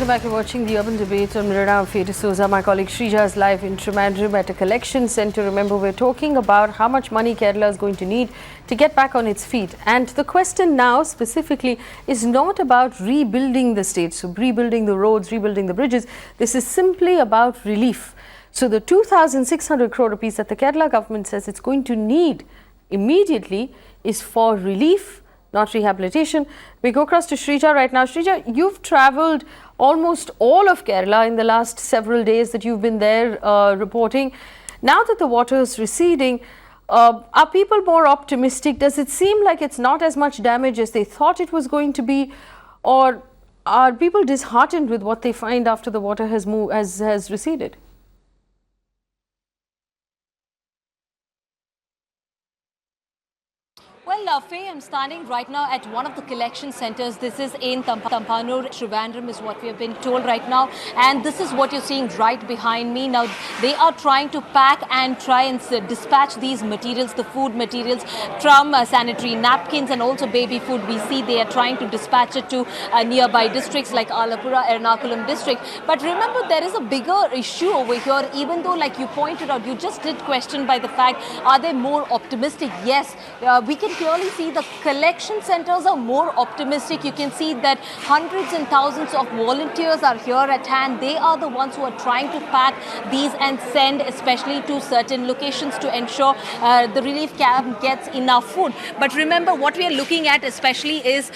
Welcome back. You're watching the Urban Debate on Mirada. Faye D'Souza. My colleague Shrija is live in Trivandrum at a collection centre. Remember, we're talking about how much money Kerala is going to need to get back on its feet. And the question now specifically is not about rebuilding the state, so rebuilding the roads, rebuilding the bridges. This is simply about relief. So the 2,600 crore rupees that the Kerala government says it's going to need immediately is for relief, not rehabilitation. We go across to Shrija right now. Shrija, you've travelled almost all of Kerala in the last several days that you've been there reporting. Now that the water is receding, are people more optimistic? Does it seem like it's not as much damage as they thought it was going to be? Or are people disheartened with what they find after the water has receded? Well, Faye, I'm standing right now at one of the collection centres. This is in Tampanur, Trivandrum is what we have been told right now. And this is what you're seeing right behind me. Now, they are trying to pack and try and dispatch these materials, the food materials from sanitary napkins and also baby food. We see they are trying to dispatch it to nearby districts like Alappuzha, Ernakulam district. But remember, there is a bigger issue over here, even though, like you pointed out, you just did question by the fact, are they more optimistic? Yes, we can clearly see the collection centers are more optimistic. You can see that hundreds and thousands of volunteers are here at hand. They are the ones who are trying to pack these and send especially to certain locations to ensure the relief camp gets enough food. But remember, what we are looking at especially is,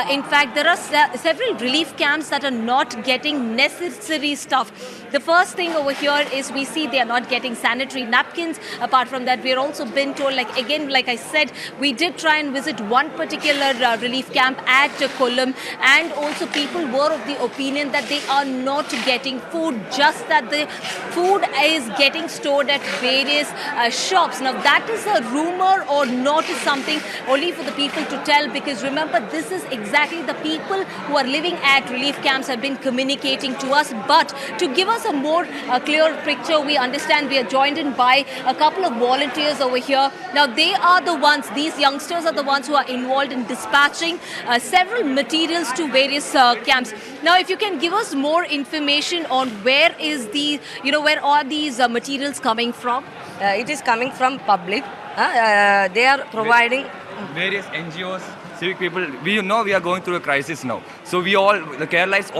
in fact, there are several relief camps that are not getting necessary stuff. The first thing over here is we see they are not getting sanitary napkins. Apart from that, we are also been told, like I said, we did try and visit one particular relief camp at Kollam, and also people were of the opinion that they are not getting food, just that the food is getting stored at various shops. Now that is a rumor or not is something only for the people to tell, because remember, this is exactly the people who are living at relief camps have been communicating to us. But to give us a more clear picture, we understand we are joined in by a couple of volunteers over here. Now they are the ones, these youngsters are the ones who are involved in dispatching several materials to various camps. Now, if you can give us more information on where is the, where are these materials coming from? It is coming from public. They are providing various NGOs, civic people. We know we are going through a crisis now. So we all, the Keralites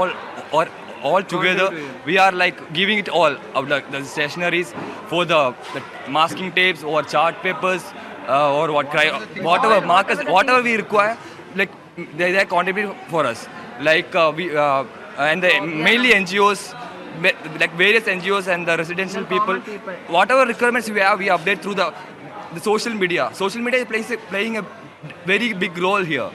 all together, we are like giving it all of the stationaries for the masking tapes or chart papers. Or whatever markers, whatever we require, like they contribute for us. Like and mainly NGOs, like various NGOs and the residential people. Whatever requirements we have, we update through the social media. Social media is playing a very big role here.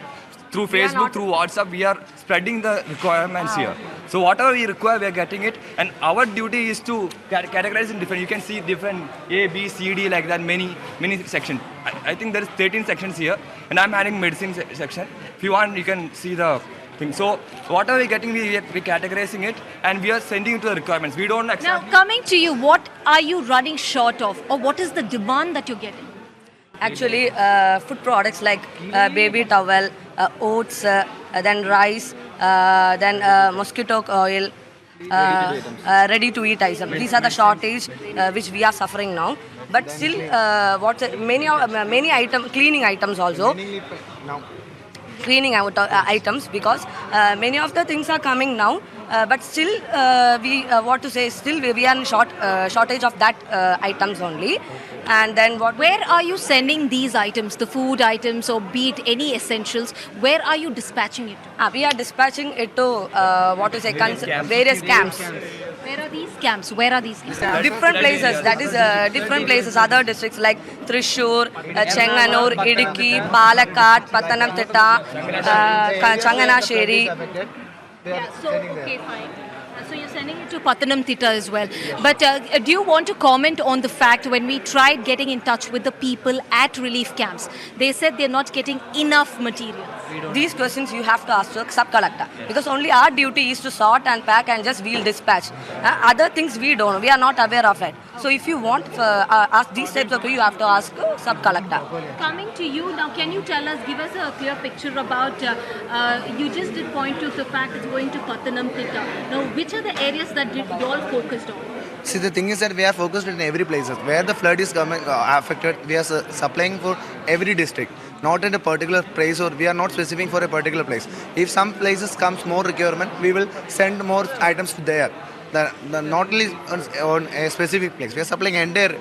Through Facebook, through WhatsApp, we are spreading the requirements here. So whatever we require, we are getting it. And our duty is to categorize in different. You can see different A, B, C, D, like that, many sections. I think there is 13 sections here. And I'm having medicine section. If you want, you can see the thing. So whatever we're getting, we're categorizing it. And we are sending it to the requirements. We don't accept. Now, coming to you, what are you running short of? Or what is the demand that you're getting? actually food products like baby towel, oats, then rice, then mosquito oil, ready to eat items. These are the shortage which we are suffering now. But still, many cleaning items also. Cleaning items, because many of the things are coming now, but still we are in shortage of that items only. And then where are you sending these items, the food items or be it any essentials? Where are you dispatching it to? We are dispatching it to various camps. Where are these camps? Where are these camps? Different places. That is different places. Other districts like Thrissur, Chenganur, Idukki, Palakkad, Pathanamthitta, Changanasheri. Yeah, so okay, fine. So you're sending it to Pathanamthitta as well. But do you want to comment on the fact when we tried getting in touch with the people at relief camps, they said they're not getting enough materials? these questions you have to ask to sub-collector. Because only our duty is to sort and pack and just we'll dispatch. Other things we don't. We are not aware of it. So if you want ask these types of you have to ask sub-collector. Coming to you now, can you tell us, give us a clear picture about, you just did point to the fact it's going to Pattanam, Thitta. Now, which are the areas that you all focused on? See, the thing is that we are focused in every place. Where the flood is coming affected, we are supplying for every district, not in a particular place, or we are not specifying for a particular place. If some places comes more requirement, we will send more items there. Not only on a specific place. We are supplying entire,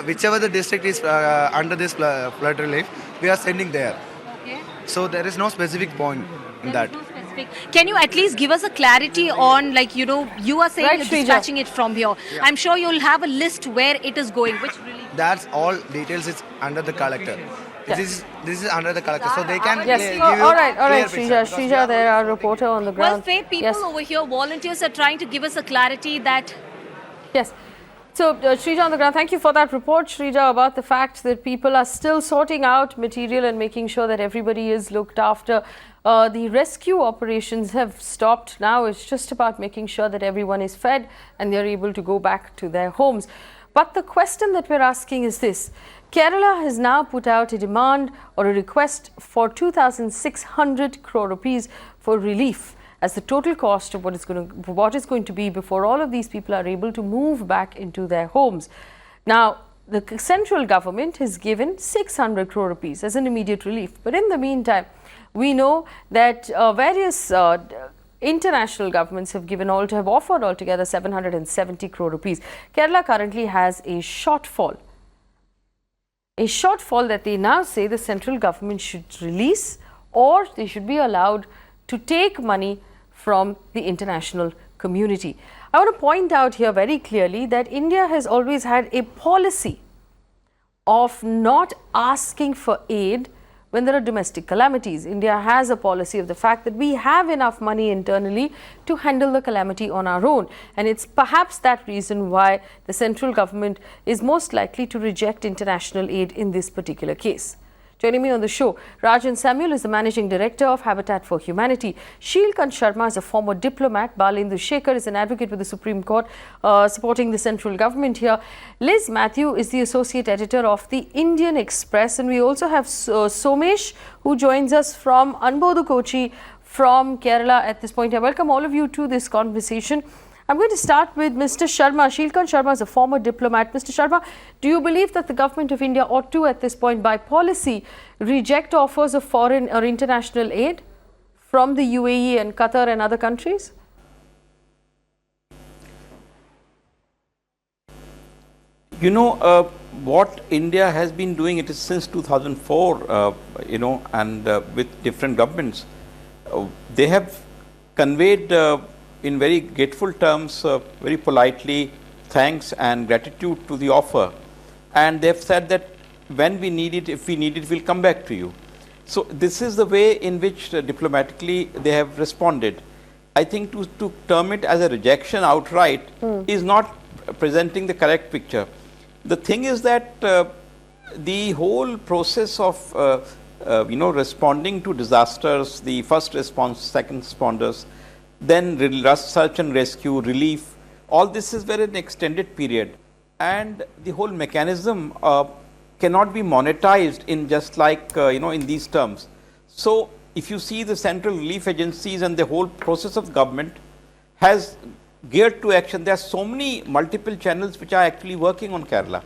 whichever the district is under this flood relief, we are sending there. Okay. So there is no specific point in that. Can you at least give us a clarity on, like, you know, you are saying Right, you're Shrija. dispatching it from here. I'm sure you'll have a list where it is going, which really... That's all details is under the collector. This is under the collector, so they can Yes. give All you right, clear picture. Shrija, there are reporter on the Well, ground. Faye, people Yes. over here, volunteers are trying to give us a clarity that... Yes. So, Shrija on the ground, thank you for that report, Shrija, about the fact that people are still sorting out material and making sure that everybody is looked after. The rescue operations have stopped now. It's just about making sure that everyone is fed and they're able to go back to their homes. But the question that we're asking is this. Kerala has now put out a demand or a request for 2,600 crore rupees for relief as the total cost of what is going to be before all of these people are able to move back into their homes. Now, the central government has given 600 crore rupees as an immediate relief. But in the meantime, we know that various international governments have offered altogether 770 crore rupees. Kerala currently has a shortfall that they now say the central government should release, or they should be allowed to take money from the international community. I want to point out here very clearly that India has always had a policy of not asking for aid when there are domestic calamities. India has a policy of the fact that we have enough money internally to handle the calamity on our own. And it's perhaps that reason why the central government is most likely to reject international aid in this particular case. Joining me on the show, Rajan Samuel is the Managing Director of Habitat for Humanity. Sheelkant Sharma is a former diplomat. Olinda Shekar is an advocate with the Supreme Court supporting the central government here. Liz Matthew is the Associate Editor of the Indian Express. And we also have Somesh, who joins us from Anbodu Kochi from Kerala at this point. I welcome all of you to this conversation. I'm going to start with Mr. Sharma. Sheelkant Sharma is a former diplomat. Mr. Sharma, do you believe that the government of India ought to, at this point, by policy, reject offers of foreign or international aid from the UAE and Qatar and other countries? You know, what India has been doing, it is since 2004, and with different governments. They have conveyed in very grateful terms, very politely, thanks and gratitude to the offer. And they've said that when we need it, if we need it, we'll come back to you. So this is the way in which diplomatically they have responded. I think to term it as a rejection outright is not presenting the correct picture. The thing is that the whole process of responding to disasters, the first response, second responders, then search and rescue, relief, all this is very an extended period, and the whole mechanism cannot be monetized in just like in these terms. So if you see the central relief agencies and the whole process of government has geared to action, there are so many multiple channels which are actually working on Kerala.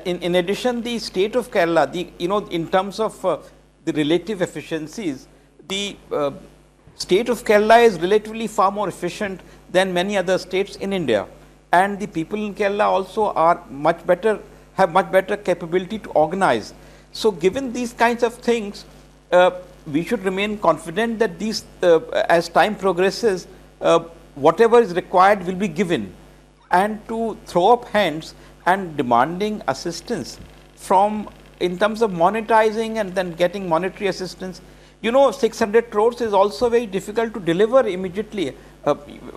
In addition, the state of Kerala, in terms of the relative efficiencies, the state of Kerala is relatively far more efficient than many other states in India, and the people in Kerala also are have much better capability to organize. So given these kinds of things, we should remain confident that these, as time progresses, whatever is required will be given. And to throw up hands and demanding assistance from, in terms of monetizing and then getting monetary assistance, 600 crores is also very difficult to deliver immediately.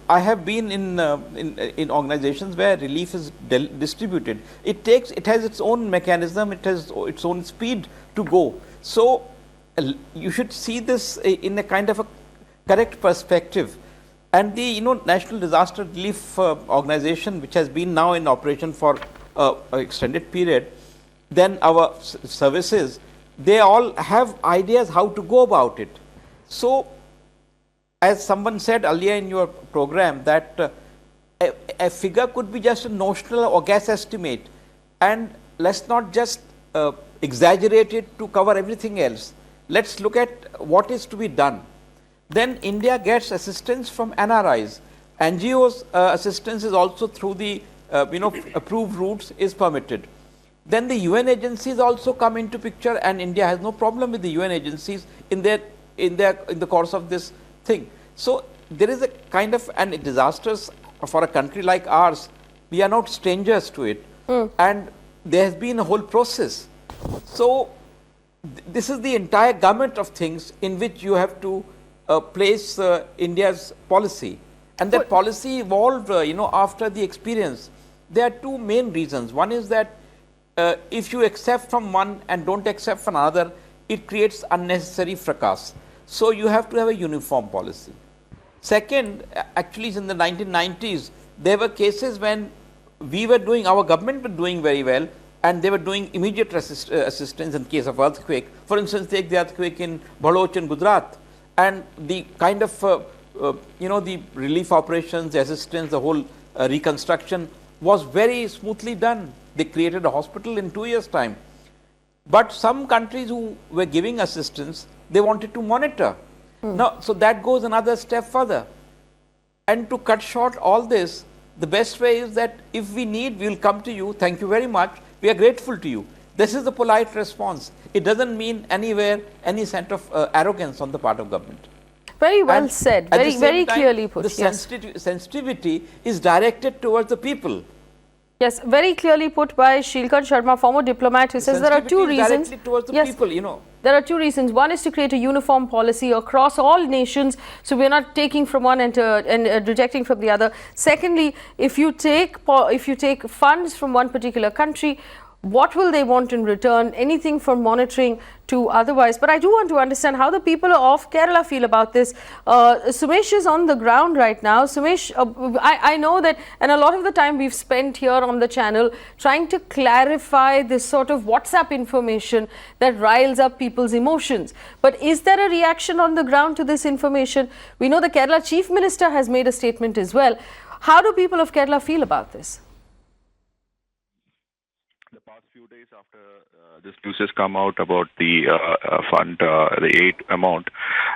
I have been in organizations where relief is distributed. It has its own mechanism, it has its own speed to go. So you should see this in a kind of a correct perspective. And the National Disaster Relief Organization, which has been now in operation for an extended period, then our services, they all have ideas how to go about it. So, as someone said earlier in your program, that a figure could be just a notional or guess estimate, and let's not just exaggerate it to cover everything else. Let's look at what is to be done. Then India gets assistance from NRIs. NGOs assistance is also through the approved routes is permitted. Then the UN agencies also come into picture, and India has no problem with the UN agencies in the course of this thing. So there is a kind of disasters for a country like ours. We are not strangers to it, and there has been a whole process. So this is the entire gamut of things in which you have to place India's policy, and that policy evolved after the experience. There are two main reasons. One is that if you accept from one and don't accept from another, it creates unnecessary fracas. So you have to have a uniform policy. Second, actually in the 1990s, there were cases when our government were doing very well, and they were doing immediate assistance in case of earthquake. For instance, take the earthquake in Bhaloch in Gujarat, and the kind of the relief operations, the assistance, the whole reconstruction was very smoothly done. They created a hospital in 2 years' time. But some countries who were giving assistance, they wanted to monitor. Now, so that goes another step further. And to cut short all this, the best way is that if we need, we will come to you. Thank you very much. We are grateful to you. This is the polite response. It doesn't mean anywhere any sense of arrogance on the part of government. Very well said. Very clearly put. The sensitivity is directed towards the people. Yes, very clearly put by Shilkant Sharma, former diplomat, who says there are two reasons. Towards the people, There are two reasons. One is to create a uniform policy across all nations, so we're not taking from one and rejecting from the other. Secondly, if you take funds from one particular country, what will they want in return? Anything from monitoring to otherwise. But I do want to understand how the people of Kerala feel about this. Sumesh is on the ground right now. Sumesh, I know that, and a lot of the time we've spent here on the channel trying to clarify this sort of WhatsApp information that riles up people's emotions. But is there a reaction on the ground to this information? We know the Kerala Chief Minister has made a statement as well. How do people of Kerala feel about this? Few days after this news has come out about the fund, the aid amount,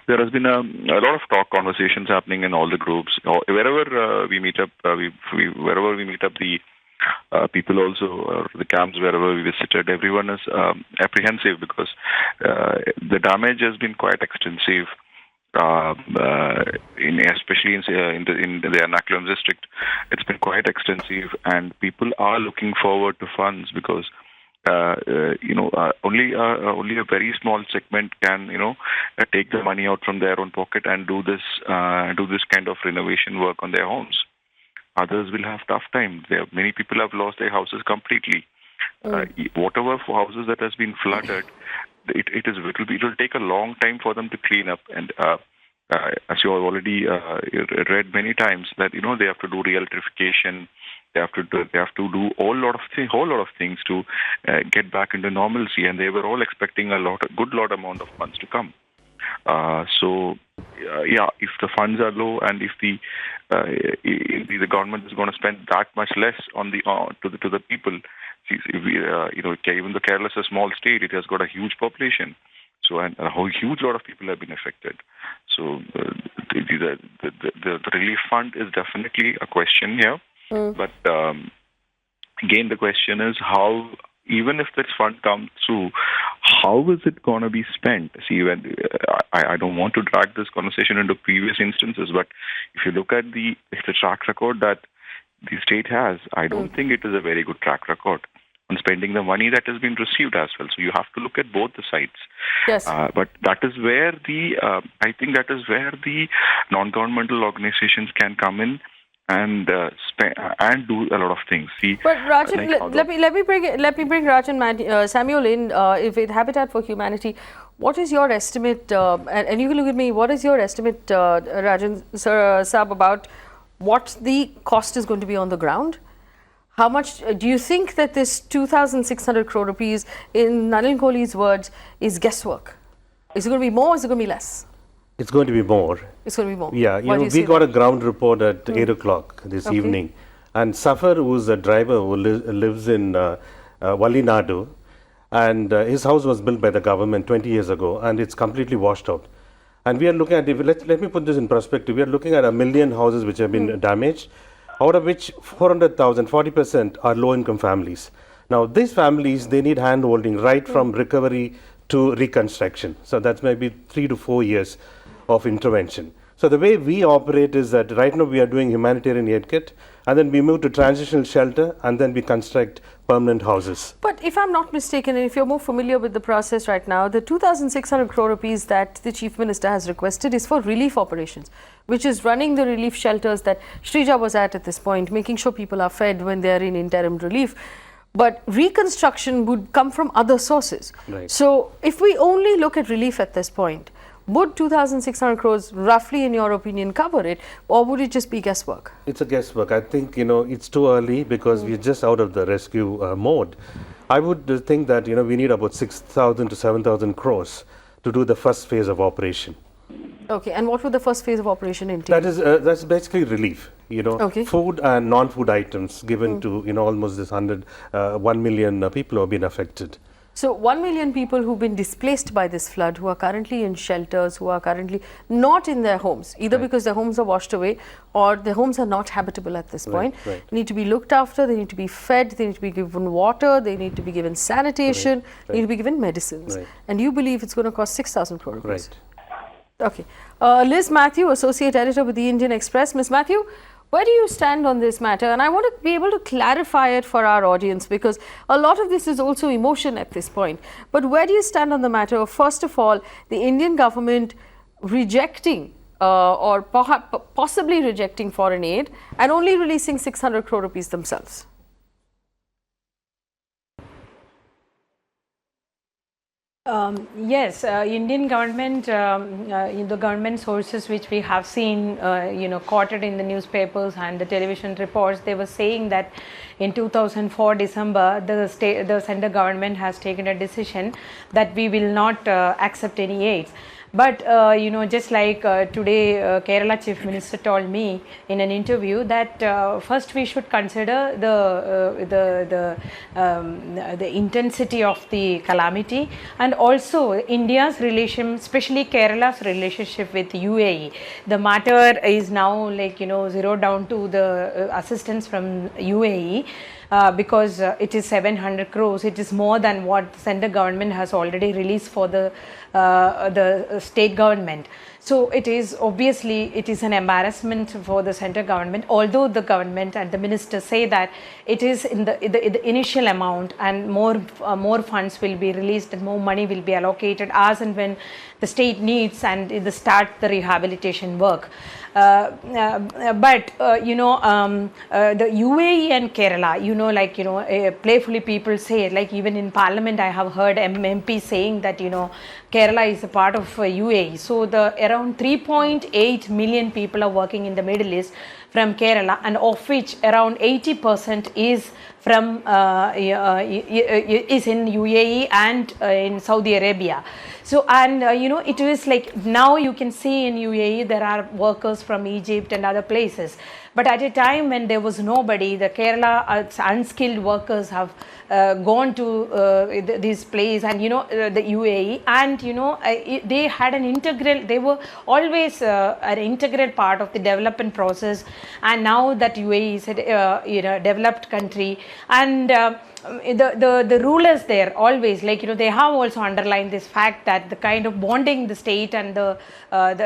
there has been a lot of conversations happening in all the groups. Wherever we meet up, wherever we meet up the people also, or the camps wherever we visited, everyone is apprehensive because the damage has been quite extensive. Especially in the Ernakulam district, it's been quite extensive, and people are looking forward to funds because only a very small segment can take the money out from their own pocket and do this kind of renovation work on their homes. Others will have tough time. Many people have lost their houses completely. Whatever houses that has been flooded, it will take a long time for them to clean up, and as you have already read many times, that they have to do re-electrification, they have to do whole lot of things to get back into normalcy, and they were all expecting a good amount of funds to come. If the funds are low, and if the government is going to spend that much less on to the people. Even though Kerala is a small state, it has got a huge population. So, and a huge lot of people have been affected. So, the relief fund is definitely a question here. But again, the question is how, even if this fund comes through, how is it going to be spent? See, I don't want to drag this conversation into previous instances, but if you look at the track record that the state has, I don't think it is a very good track record on spending the money that has been received as well. So you have to look at both the sides. Yes. But that is where I think that is where the non-governmental organizations can come in and do a lot of things. See, But Rajan, like let me bring Rajan Samuel in. With Habitat for Humanity, what is your estimate? And you can look at me. What is your estimate, Rajan Saab, about what the cost is going to be on the ground? How much do you think that this 2,600 crore rupees, in Nalin Kohli's words, is guesswork? Is it going to be more? Or is it going to be less? It's going to be more. It's going to be more. Yeah, Why do you we say got that? a ground report at 8 o'clock this Okay. evening. And Safar, who's a driver who lives in Valinadu, and his house was built by the government 20 years ago, and it's completely washed out. And we are looking at, let me put this in perspective, we are looking at 1 million houses which have been damaged, out of which 400,000, 40% are low-income families. Now, these families, they need hand-holding right from recovery to reconstruction. So that's maybe 3 to 4 years of intervention. So the way we operate is that right now we are doing humanitarian aid kit, and then we move to transitional shelter, and then we construct permanent houses. But if I'm not mistaken, and if you're more familiar with the process right now, the 2,600 crore rupees that the Chief Minister has requested is for relief operations, which is running the relief shelters that Shrija was at this point, making sure people are fed when they're in interim relief. But reconstruction would come from other sources. Right. So if we only look at relief at this point, would 2,600 crores roughly, in your opinion, cover it, or would it just be guesswork? It's a guesswork. I think, it's too early because we're just out of the rescue mode. I would think that, we need about 6,000 to 7,000 crores to do the first phase of operation. Okay, and what would the first phase of operation entail? That's basically relief, Okay. food and non-food items given to, almost this 1 million people who have been affected. So 1 million people who've been displaced by this flood, who are currently in shelters, who are currently not in their homes, either because their homes are washed away or their homes are not habitable at this point, need to be looked after, they need to be fed, they need to be given water, they need to be given sanitation, need to be given medicines. And you believe it's going to cost 6,000 crore rupees? Okay. Liz Matthew, Associate Editor with the Indian Express. Ms. Matthew, where do you stand on this matter? And I want to be able to clarify it for our audience, because a lot of this is also emotion at this point. But where do you stand on the matter of, first of all, the Indian government rejecting or possibly rejecting foreign aid and only releasing 600 crore rupees themselves? Yes, Indian government, the government sources which we have seen, quoted in the newspapers and the television reports, they were saying that in 2004 December, the central government has taken a decision that we will not accept any aids. But just like today, Kerala Chief Minister told me in an interview that first we should consider the intensity of the calamity, and also India's relation, especially Kerala's relationship with UAE. The matter is now zeroed down to the assistance from UAE. Because it is 700 crores, it is more than what the central government has already released for the state government. So it is obviously, it is an embarrassment for the central government, although the government and the minister say that it is in the initial amount, and more funds will be released and more money will be allocated as and when the state needs and start the rehabilitation work. But the UAE and Kerala, playfully people say, like even in Parliament I have heard MP saying that Kerala is a part of UAE. So the around 3.8 million people are working in the Middle East from Kerala, and of which around 80% is from is in UAE and in Saudi Arabia. So it is like now you can see in UAE there are workers from Egypt and other places. But at a time when there was nobody, the Kerala unskilled workers have gone to this place, and the UAE, and they had an integral, they were always an integral part of the development process. And now that UAE is a developed country, and the rulers there always, like, they have also underlined this fact that the kind of bonding the state and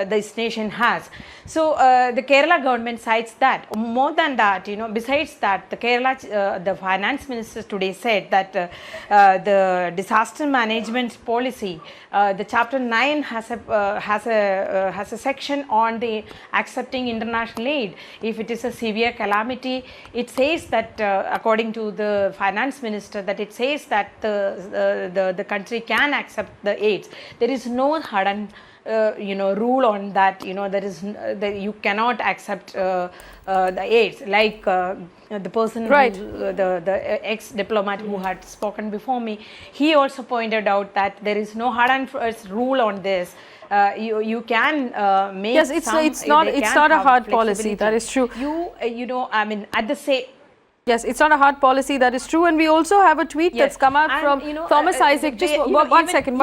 this nation has. So the Kerala government cites that. More than that, besides that, the Kerala, the finance minister today said that the disaster management policy, the chapter 9 has a section on the accepting international aid. If it is a severe calamity, it says that according to the finance minister, that it says that the country can accept the aids. There is no hard rule on that. There is that you cannot accept the aids, like the person, Right. the ex-diplomat who had spoken before me, he also pointed out that there is no hard and fast rule on this. You can make Yes, it's not a hard policy. That is true. I mean, at the same. Yes, it's not a hard policy, that is true. And we also have a tweet that's come out from Thomas Isaac. Just one second.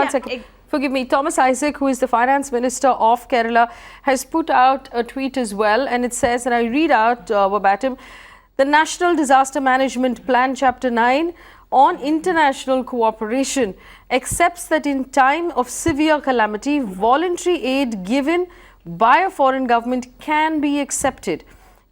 Forgive me. Thomas Isaac, who is the finance minister of Kerala, has put out a tweet as well. And it says, and I read out verbatim, the National Disaster Management Plan, Chapter 9 on international cooperation accepts that in time of severe calamity, voluntary aid given by a foreign government can be accepted.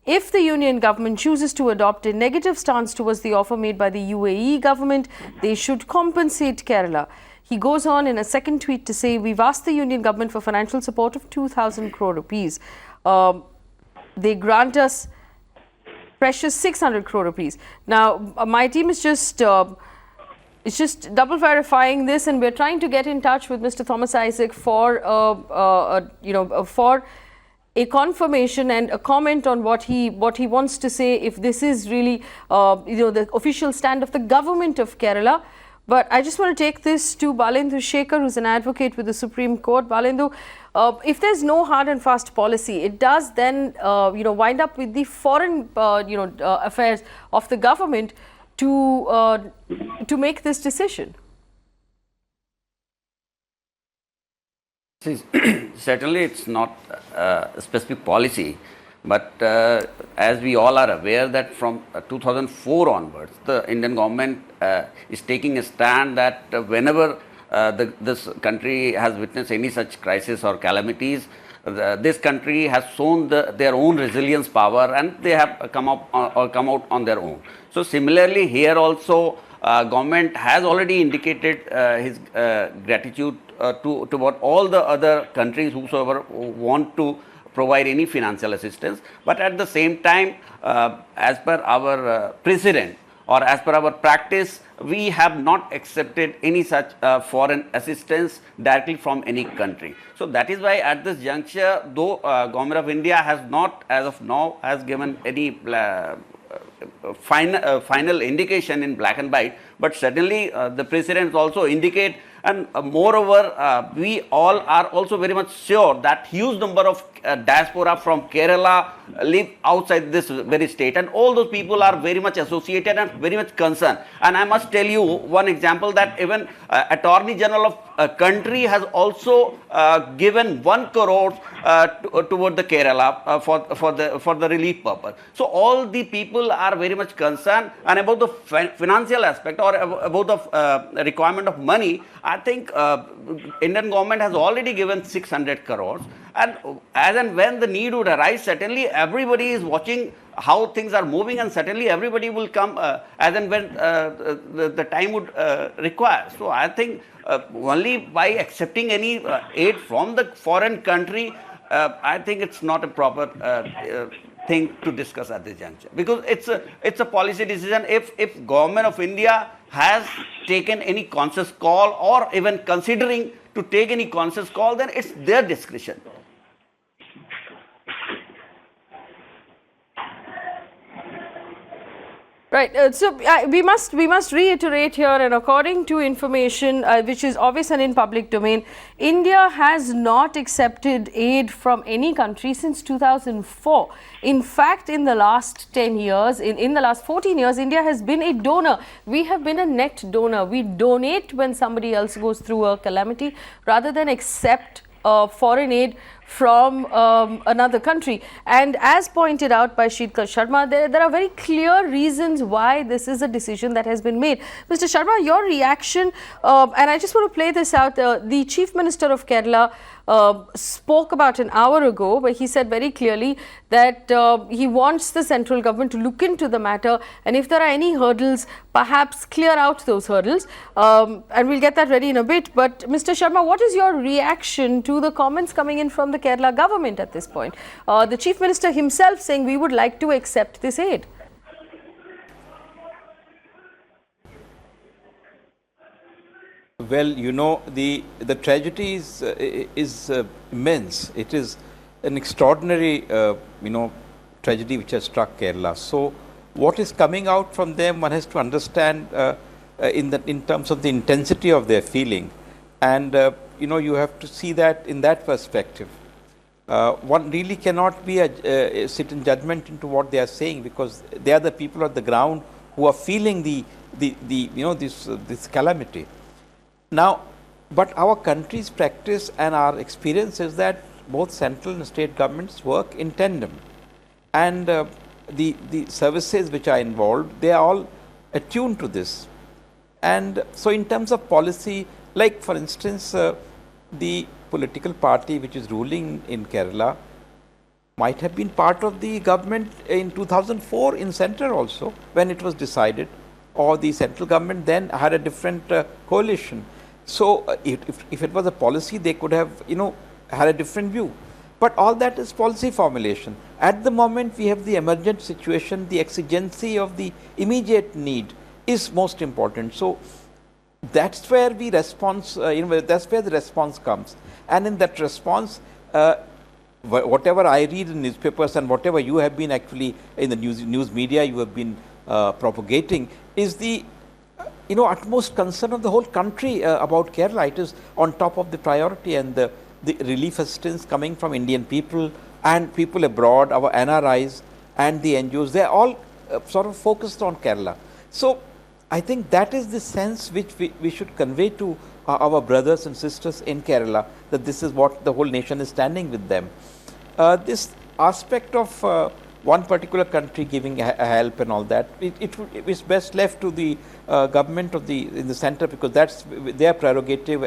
If the union government chooses to adopt a negative stance towards the offer made by the UAE government, they should compensate Kerala. He goes on in a second tweet to say, we've asked the union government for financial support of 2,000 crore rupees. They grant us precious 600 crore rupees. Now, my team is just double verifying this, and we're trying to get in touch with Mr. Thomas Isaac for a confirmation and a comment on what he wants to say, if this is really the official stand of the government of Kerala. But I just want to take this to Olinda Shekar, who's an advocate with the Supreme Court. Olinda, if there's no hard and fast policy, it does then wind up with the foreign affairs of the government to make this decision. Certainly, it's not a specific policy, but as we all are aware that from 2004 onwards, the Indian government is taking a stand that whenever this country has witnessed any such crisis or calamities, this country has shown their own resilience power, and they have come out on their own. So similarly, here also, government has already indicated his gratitude toward all the other countries whosoever want to provide any financial assistance. But at the same time, as per our precedent or as per our practice, we have not accepted any such foreign assistance directly from any country. So that is why at this juncture, though Government of India has not as of now has given any final indication in black and white, but certainly the precedents also indicate, and moreover we all are also very much sure that huge number of diaspora from Kerala live outside this very state, and all those people are very much associated and very much concerned. And I must tell you one example, that even Attorney General of a country has also given 1 crore toward the Kerala for the relief purpose. So all the people are very much concerned, and about the financial aspect or about the requirement of money, I think Indian government has already given 600 crores, and as and when the need would arise, certainly everybody is watching how things are moving, and certainly everybody will come as and when the time would require. So I think only by accepting any aid from the foreign country, I think it's not a proper thing to discuss at this juncture, because it's a policy decision. If Government of India has taken any conscious call or even considering to take any conscious call, then it's their discretion. Right. So we must reiterate here, and according to information which is obvious and in public domain, India has not accepted aid from any country since 2004. In fact, in the last 10 years, in the last 14 years, India has been a donor. We have been a net donor. We donate when somebody else goes through a calamity rather than accept foreign aid from another country. And as pointed out by Shikar Sharma, there are very clear reasons why this is a decision that has been made. Mr. Sharma, your reaction, and I just want to play this out. The Chief Minister of Kerala spoke about an hour ago, where he said very clearly that he wants the central government to look into the matter, and if there are any hurdles, perhaps clear out those hurdles, and we'll get that ready in a bit. But Mr. Sharma, what is your reaction to the comments coming in from the Kerala government at this point? The Chief Minister himself saying we would like to accept this aid. Well, you know, the tragedy is immense. It is an extraordinary, tragedy which has struck Kerala. So, what is coming out from them, one has to understand in terms of the intensity of their feeling, and you have to see that in that perspective. One really cannot be sit in judgment into what they are saying, because they are the people on the ground who are feeling this calamity. Now, but our country's practice and our experience is that both central and state governments work in tandem, and the services which are involved, they are all attuned to this. And so in terms of policy, like for instance, the political party which is ruling in Kerala might have been part of the government in 2004 in center also, when it was decided, or the central government then had a different coalition. So if it was a policy, they could have had a different view. But all that is policy formulation. At the moment, we have the emergent situation, the exigency of the immediate need is most important. So that's where the response, that's where the response comes. And in that response, whatever I read in newspapers and whatever you have been actually in the news media, you have been propagating, is the utmost concern of the whole country about Kerala. It is on top of the priority, and the relief assistance coming from Indian people and people abroad, our NRIs and the NGOs, they are all sort of focused on Kerala. So I think that is the sense which we should convey to our brothers and sisters in Kerala, that this is what the whole nation is standing with them. This aspect of one particular country giving help and all that, it is best left to the government of in the center, because that's their prerogative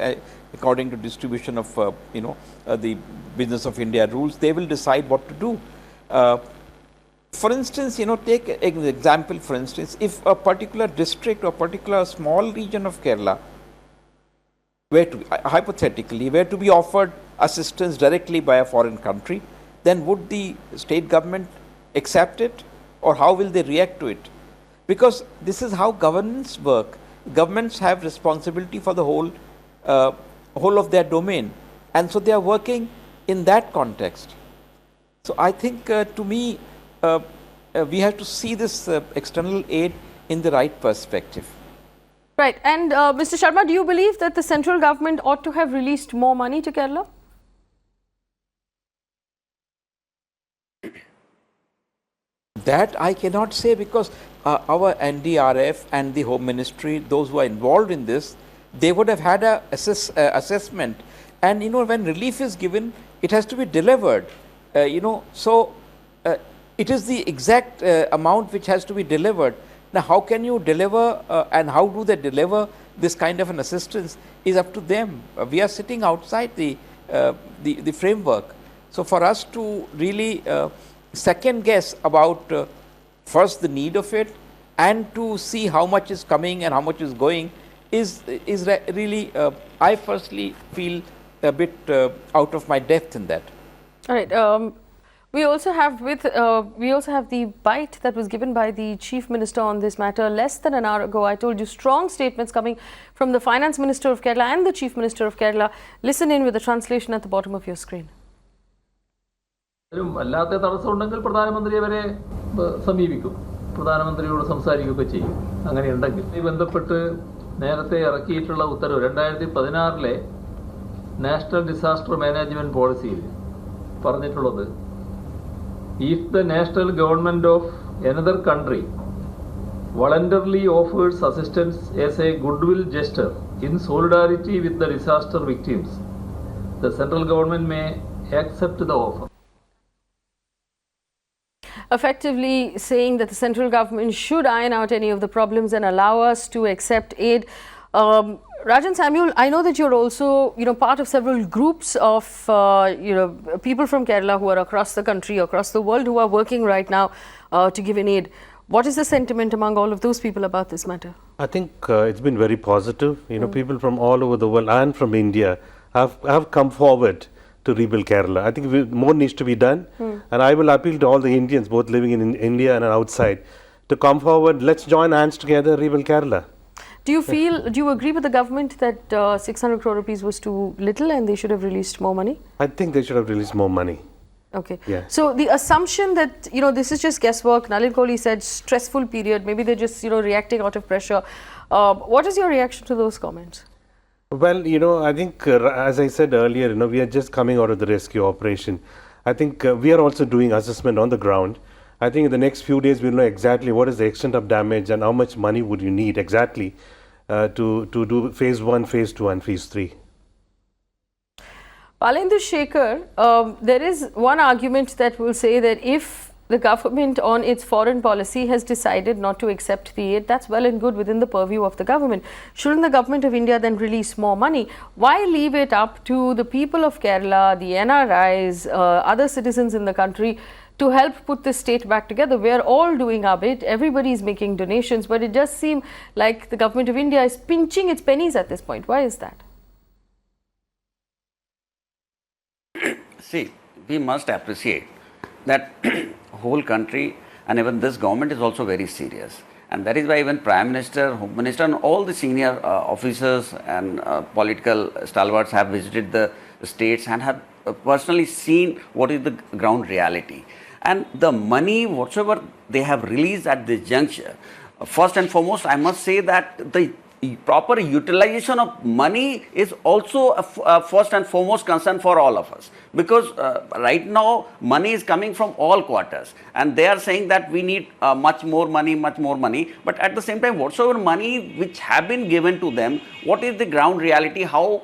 according to distribution of the Business of India rules. They will decide what to do. For instance, take an example. For instance, if a particular district or particular small region of Kerala hypothetically were to be offered assistance directly by a foreign country, then would the state government accept it, or how will they react to it? Because this is how governments work. Governments have responsibility for the whole of their domain, and so they are working in that context. So I think to me, we have to see this external aid in the right perspective. Right. And Mr. Sharma, do you believe that the central government ought to have released more money to Kerala? That I cannot say, because our NDRF and the Home Ministry, those who are involved in this, they would have had a assessment. And when relief is given, it has to be delivered. So it is the exact amount which has to be delivered. Now, how can you deliver and how do they deliver this kind of an assistance is up to them. We are sitting outside the framework. So for us to really second guess about first the need of it, and to see how much is coming and how much is going is really, I personally feel a bit out of my depth in that. All right. We also have the bite that was given by the Chief Minister on this matter less than an hour ago. I told you, strong statements coming from the Finance Minister of Kerala and the Chief Minister of Kerala. Listen in with the translation at the bottom of your screen. അല്ലാത്ത തടസ്സമുണ്ടെങ്കിൽ പ്രധാനമന്ത്രിയെ വരെ സമീപിക്കും, പ്രധാനമന്ത്രിയോട് സംസാരിക്കുകയൊക്കെ ചെയ്യും. അങ്ങനെയുണ്ടെങ്കിൽ ഈ ബന്ധപ്പെട്ട് നേരത്തെ ഇറക്കിയിട്ടുള്ള ഉത്തരവ് 2016 നാഷണൽ ഡിസാസ്റ്റർ മാനേജ്മെന്റ് പോളിസിയിൽ പറഞ്ഞിട്ടുള്ളത്, if the national government of another country voluntarily offers assistance as a goodwill gesture in solidarity with the disaster victims, the central government may accept the offer. Effectively saying that the central government should iron out any of the problems and allow us to accept aid. Rajan Samuel, I know that you're also, part of several groups of, people from Kerala who are across the country, across the world, who are working right now to give in aid. What is the sentiment among all of those people about this matter? I think it's been very positive. People from all over the world and from India have come forward to rebuild Kerala. I think more needs to be done, and I will appeal to all the Indians, both living in India and outside, to come forward. Let's join hands together, rebuild Kerala. Do you agree with the government that 600 crore rupees was too little and they should have released more money? I think they should have released more money. Okay. Yeah. So the assumption that, this is just guesswork, Nalin Kohli said stressful period, maybe they're just, reacting out of pressure. What is your reaction to those comments? Well, I think, as I said earlier, we are just coming out of the rescue operation. I think we are also doing assessment on the ground. I think in the next few days, we'll know exactly what is the extent of damage and how much money would you need exactly to do phase 1, phase 2 and phase 3. Olinda Shekar, there is one argument that will say that if the government on its foreign policy has decided not to accept the aid, that's well and good within the purview of the government. Shouldn't the government of India then release more money? Why leave it up to the people of Kerala, the NRIs, other citizens in the country to help put the state back together? We are all doing our bit, everybody is making donations, but it does seem like the government of India is pinching its pennies at this point. Why is that? See, we must appreciate that whole country and even this government is also very serious. And that is why even Prime Minister, Home Minister and all the senior officers and political stalwarts have visited the states and have personally seen what is the ground reality. And the money, whatsoever they have released at this juncture, first and foremost, I must say that the proper utilization of money is also a first and foremost concern for all of us, because right now money is coming from all quarters and they are saying that we need much more money, but at the same time whatsoever money which have been given to them, what is the ground reality, how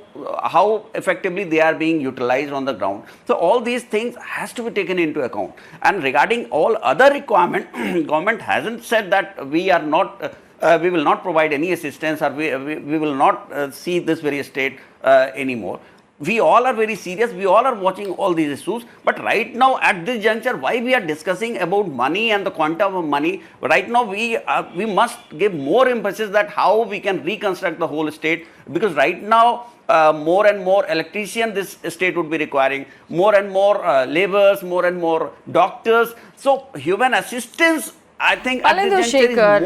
effectively they are being utilized on the ground. So all these things has to be taken into account. And regarding all other requirement, government hasn't said that we are not we will not provide any assistance, or we will not see this very state anymore. We all are very serious, we all are watching all these issues, but right now at this juncture, why we are discussing about money and the quantum of money, right now we must give more emphasis that how we can reconstruct the whole state, because right now more and more electricians this state would be requiring, more and more laborers, more and more doctors. So human assistance, I think Olinda Shekar,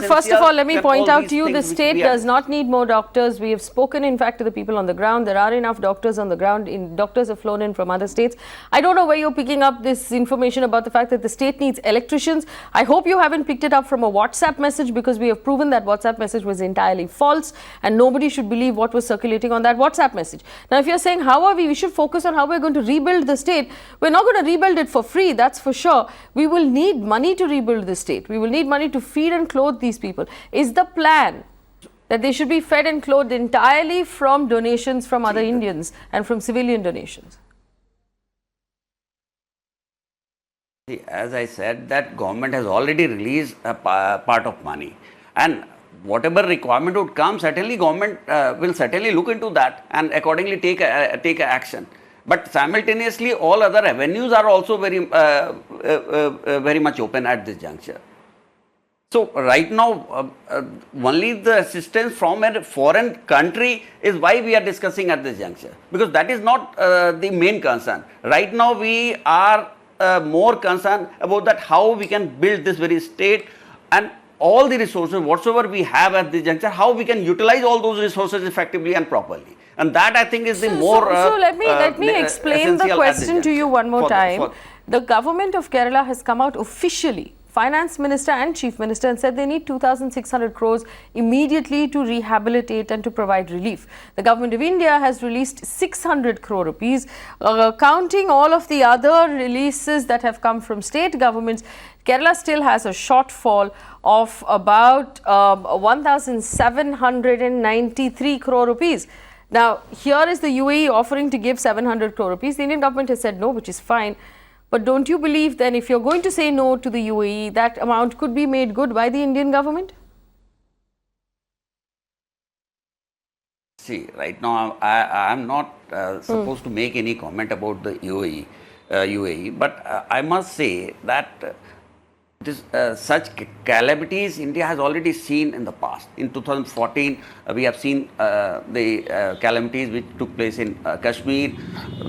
first of all, let me point out to you, the state does not need more doctors. We have spoken, in fact, to the people on the ground. There are enough doctors on the ground. Doctors have flown in from other states. I don't know where you're picking up this information about the fact that the state needs electricians. I hope you haven't picked it up from a WhatsApp message, because we have proven that WhatsApp message was entirely false and nobody should believe what was circulating on that WhatsApp message. Now, if you're saying how are we should focus on how we're going to rebuild the state, we're not going to rebuild it for free, that's for sure. We will need money to rebuild the state. We will need money to feed and clothe these people. Is the plan that they should be fed and clothed entirely from donations from other Indians and from civilian donations? As I said, that government has already released a part of money, and whatever requirement would come, certainly government will certainly look into that and accordingly take action. But simultaneously, all other avenues are also very much open at this juncture. So right now, only the assistance from a foreign country is why we are discussing at this juncture, because that is not the main concern. Right now, we are more concerned about that how we can build this very state, and all the resources whatsoever we have at this juncture, how we can utilize all those resources effectively and properly. And that, I think, is the more So let me explain the question to you one more time. The government of Kerala has come out officially, Finance Minister and Chief Minister, and said they need 2,600 crores immediately to rehabilitate and to provide relief. The government of India has released 600 crore rupees. Counting all of the other releases that have come from state governments, Kerala still has a shortfall of about 1,793 crore rupees. Now, here is the UAE offering to give 700 crore rupees. The Indian government has said no, which is fine. But don't you believe then if you're going to say no to the UAE, that amount could be made good by the Indian government? See, right now I am not supposed to make any comment about the UAE, but I must say that such calamities India has already seen in the past. In 2014, we have seen the calamities which took place in Kashmir,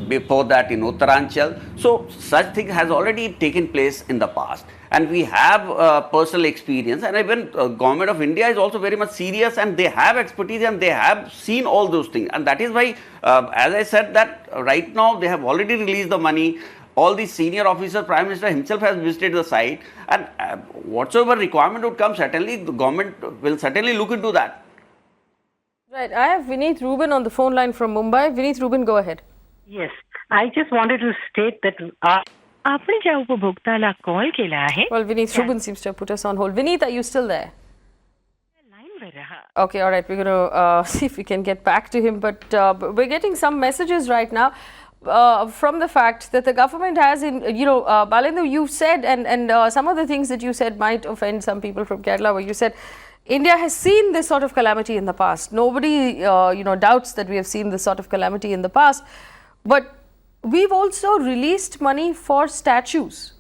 before that in Uttaranchal. So such thing has already taken place in the past. And we have personal experience, and even government of India is also very much serious, and they have expertise and they have seen all those things. And that is why, as I said, that right now they have already released the money. All the senior officers, Prime Minister himself has visited the site, and whatsoever requirement would come, certainly the government will certainly look into that. Right. I have Vineet Rubin on the phone line from Mumbai. Vineet Rubin, go ahead. Yes. I just wanted to state that आपने ज्या उपभोक्ताला call केला आहे. Well, Vineet Rubin seems to have put us on hold. Vineet, are you still there? Okay, all right. We're going to see if we can get back to him. But we're getting some messages right now from the fact that the government has, Balindu, you said, and some of the things that you said might offend some people from Kerala, where you said India has seen this sort of calamity in the past. Nobody, doubts that we have seen this sort of calamity in the past. But we've also released money for statues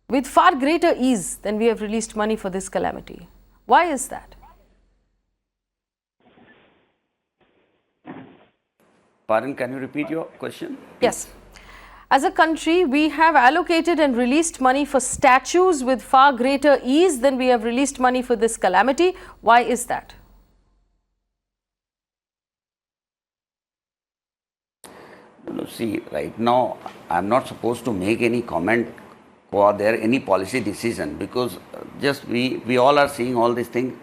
with far greater ease than we have released money for this calamity. Why is that? Pardon, can you repeat your question? Yes. As a country, we have allocated and released money for statues with far greater ease than we have released money for this calamity. Why is that? See, right now, I'm not supposed to make any comment or there any policy decision, because just we all are seeing all these things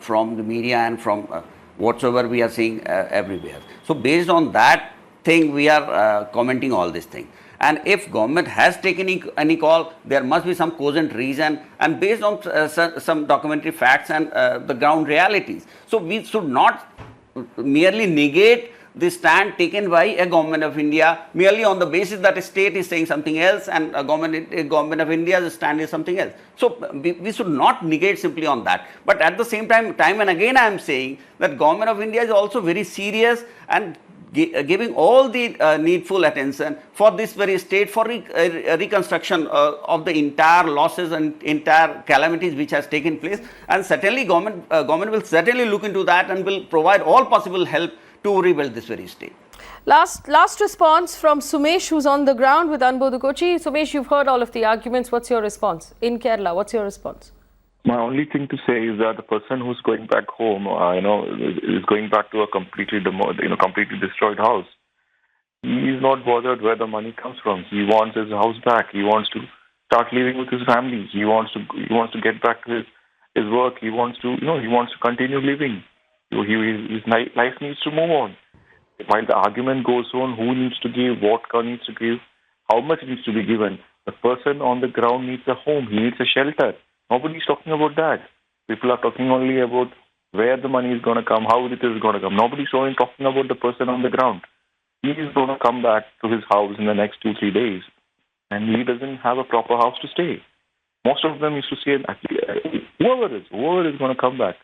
from the media and from whatsoever we are seeing everywhere. So based on that thing, we are commenting all these things. And if government has taken any call, there must be some cogent reason, and based on some documentary facts and the ground realities. So we should not merely negate the stand taken by a government of India merely on the basis that a state is saying something else and a government of India's stand is something else. So we should not negate simply on that. But at the same time and again I am saying that government of India is also very serious and giving all the needful attention for this very state, for reconstruction of the entire losses and entire calamities which has taken place. And certainly government will certainly look into that and will provide all possible help to rebuild this very state. Last response from Sumesh, who's on the ground with Anbodu Kochi. Sumesh, you've heard all of the arguments. What's your response? In Kerala, what's your response? My only thing to say is that the person who's going back home, is going back to a completely destroyed house. He is not bothered where the money comes from. He wants his house back. He wants to start living with his family. He wants to get back to his work. He wants to continue living. His life needs to move on. While the argument goes on, who needs to give, what needs to give, how much needs to be given, the person on the ground needs a home. He needs a shelter. Nobody is talking about that. People are talking only about where the money is going to come, how it is going to come. Nobody is only talking about the person on the ground. He is going to come back to his house in the next 2-3 days, and he doesn't have a proper house to stay. Most of them used to say, whoever is going to come back.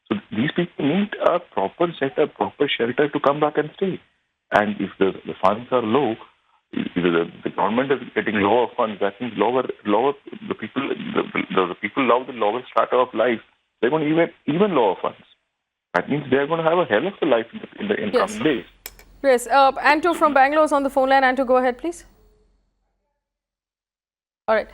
So these people need a proper setup, proper shelter to come back and stay. And if the funds are low, if the government is getting lower funds, that means lower the people love the lower strata of life. They're going to even lower funds. That means they're going to have a hell of a life in the coming days. Yes. Anto from Bangalore is on the phone line. Anto, go ahead, please. All right.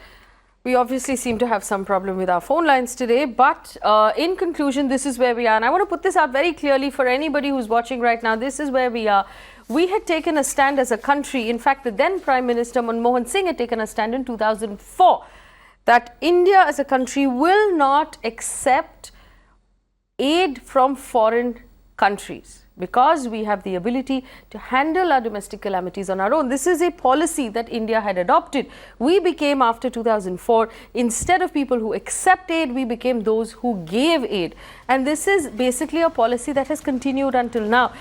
We obviously seem to have some problem with our phone lines today, but in conclusion, this is where we are. And I want to put this out very clearly for anybody who's watching right now. This is where we are. We had taken a stand as a country. In fact, the then Prime Minister Manmohan Singh had taken a stand in 2004 that India as a country will not accept aid from foreign countries. because we have the ability to handle our domestic calamities on our own. This is a policy that India had adopted. We became, after 2004, instead of people who accept aid, we became those who gave aid. And this is basically a policy that has continued until now.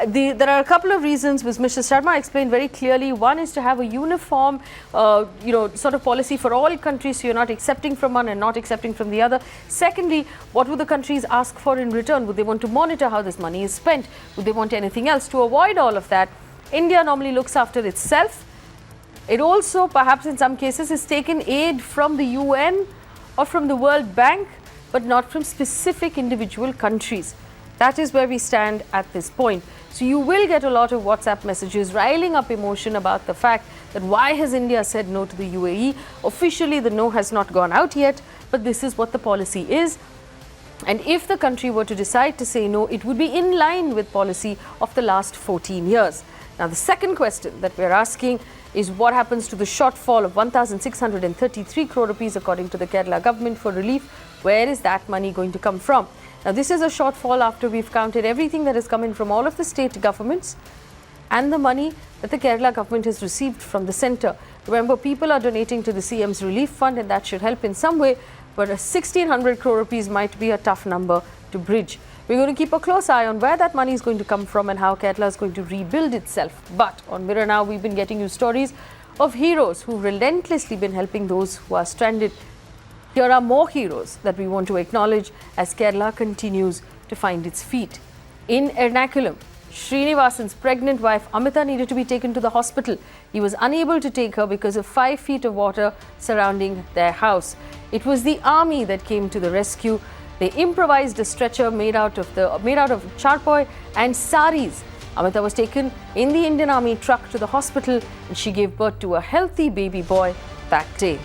There are a couple of reasons which Mr. Sharma explained very clearly. One is to have a uniform, sort of policy for all countries, so you're not accepting from one and not accepting from the other. Secondly, what would the countries ask for in return? Would they want to monitor how this money is spent? Would they want anything else? To avoid all of that, India normally looks after itself. It also, perhaps in some cases, has taken aid from the UN or from the World Bank, but not from specific individual countries. That is where we stand at this point. So you will get a lot of WhatsApp messages riling up emotion about the fact that why has India said no to the UAE? Officially, the no has not gone out yet, but this is what the policy is. And if the country were to decide to say no, it would be in line with policy of the last 14 years. Now, the second question that we're asking is what happens to the shortfall of 1,633 crore rupees according to the Kerala government for relief? Where is that money going to come from? Now, this is a shortfall after we've counted everything that has come in from all of the state governments and the money that the Kerala government has received from the centre. Remember, people are donating to the CM's relief fund and that should help in some way, but 1,600 crore rupees might be a tough number to bridge. We're going to keep a close eye on where that money is going to come from and how Kerala is going to rebuild itself. But on Mirror Now, we've been getting you stories of heroes who've relentlessly been helping those who are stranded. Here are more heroes that we want to acknowledge as Kerala continues to find its feet. In Ernakulam, Srinivasan's pregnant wife Amita needed to be taken to the hospital. He was unable to take her because of 5 feet of water surrounding their house. It was the army that came to the rescue. They improvised a stretcher made out of charpoy and saris. Amita was taken in the Indian Army truck to the hospital and she gave birth to a healthy baby boy that day.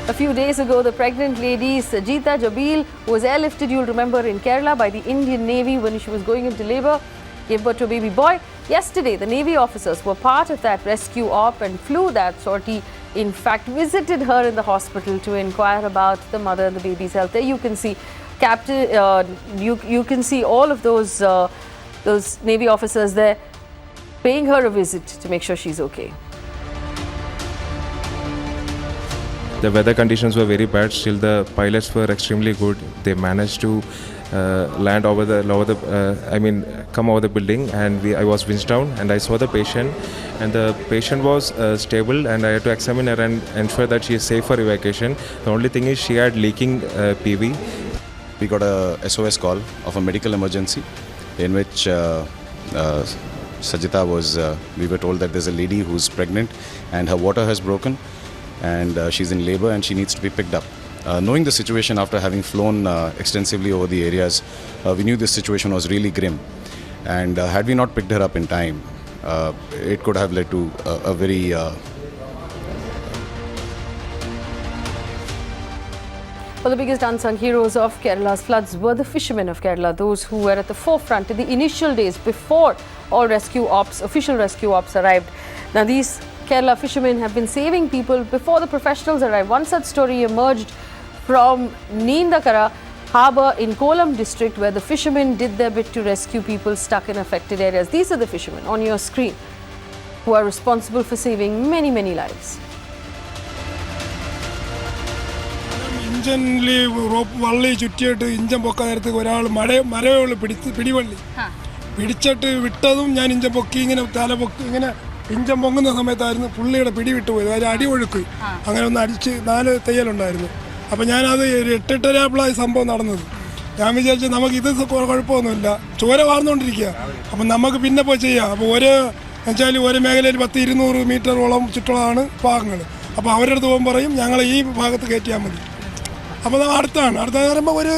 A few days ago, the pregnant lady Sajita Jabil was airlifted, you'll remember, in Kerala by the Indian Navy when she was going into labour, gave birth to a baby boy. Yesterday, the Navy officers were part of that rescue op and flew that sortie. In fact, visited her in the hospital to inquire about the mother and the baby's health. There you can see, Captain. You can see all of those Navy officers there paying her a visit to make sure she's okay. The weather conditions were very bad, still the pilots were extremely good. They managed to land come over the building, and I was winched down and I saw the patient, and the patient was stable, and I had to examine her and ensure that she is safe for evacuation. The only thing is she had leaking PV. We got a SOS call of a medical emergency in which Sajita was, we were told that there's a lady who's pregnant and her water has broken, and she's in labor and she needs to be picked up. Knowing the situation after having flown extensively over the areas, we knew this situation was really grim, and had we not picked her up in time, it could have led to a very Well, the biggest unsung heroes of Kerala's floods were the fishermen of Kerala, those who were at the forefront in the initial days before all official rescue ops arrived. Now, these Kerala fishermen have been saving people before the professionals arrived. One such story emerged from Neendakara harbour in Kollam district, where the fishermen did their bit to rescue people stuck in affected areas. These are the fishermen on your screen who are responsible for saving many, many lives. ഇഞ്ചനിൽ വള്ളി ചുറ്റിയിട്ട് ഇഞ്ചൻ പൊക്കാൻ നേരത്തേക്ക് ഒരാൾ മരവെള്ളി പിടിവള്ളി പിടിച്ചിട്ട് വിട്ടതും ഞാൻ ഇഞ്ചൻ പൊക്കി ഇങ്ങനെ തല പൊക്കി ഇങ്ങനെ ഇഞ്ചൻ പൊങ്ങുന്ന സമയത്തായിരുന്നു പുള്ളിയുടെ പിടി വിട്ടുപോയത്. അതിൽ അടിയൊഴുക്ക് അങ്ങനെ ഒന്ന് അടിച്ച് 4 തയ്യലുണ്ടായിരുന്നു. അപ്പോൾ ഞാനത് 8-8:30 സംഭവം നടന്നത്. ഞാൻ വിചാരിച്ചു നമുക്ക് ഇത് കുഴപ്പമൊന്നുമില്ല, ചോര വാർന്നുകൊണ്ടിരിക്കുക, അപ്പം നമുക്ക് പിന്നെ പോയി ചെയ്യാം. അപ്പോൾ ഒരു മേഖലയിൽ 10-200 മീറ്ററോളം ചുറ്റുള്ളതാണ് ഭാഗങ്ങൾ. അപ്പോൾ അവരുടെ അടുത്ത് പോകുമ്പോൾ പറയും ഞങ്ങൾ ഈ ഭാഗത്ത് കയറ്റിയാൽ മതി. അപ്പോൾ അടുത്താണ് പറയുമ്പോൾ ഒരു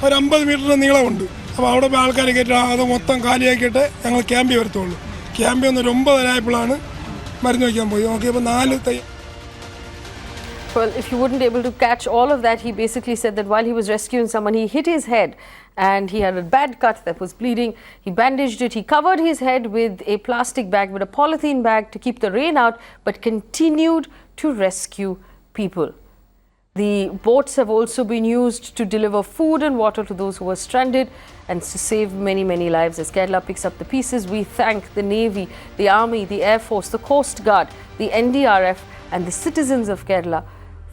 50 മീറ്ററിന് നീളമുണ്ട്. അപ്പോൾ അവിടെ ആൾക്കാരെ കയറ്റാൻ അത് മൊത്തം കാലിയാക്കിയിട്ട് ഞങ്ങൾ ക്യാമ്പിൽ വരത്തുള്ളൂ. ക്യാമ്പിൽ ഒന്ന് 9:30 ആയപ്പോഴാണ് മരുന്ന് വയ്ക്കാൻ പോയി. നോക്കിയപ്പോൾ 4 തയ്യൽ. Well, if you weren't able to catch all of that, he basically said that while he was rescuing someone, he hit his head and he had a bad cut that was bleeding. He bandaged it. He covered his head with a plastic bag, with a polythene bag to keep the rain out, but continued to rescue people. The boats have also been used to deliver food and water to those who were stranded and to save many, many lives. As Kerala picks up the pieces, we thank the Navy, the Army, the Air Force, the Coast Guard, the NDRF and the citizens of Kerala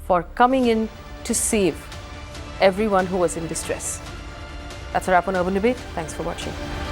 for coming in to save everyone who was in distress. That's a wrap on Urban Debate. Thanks for watching.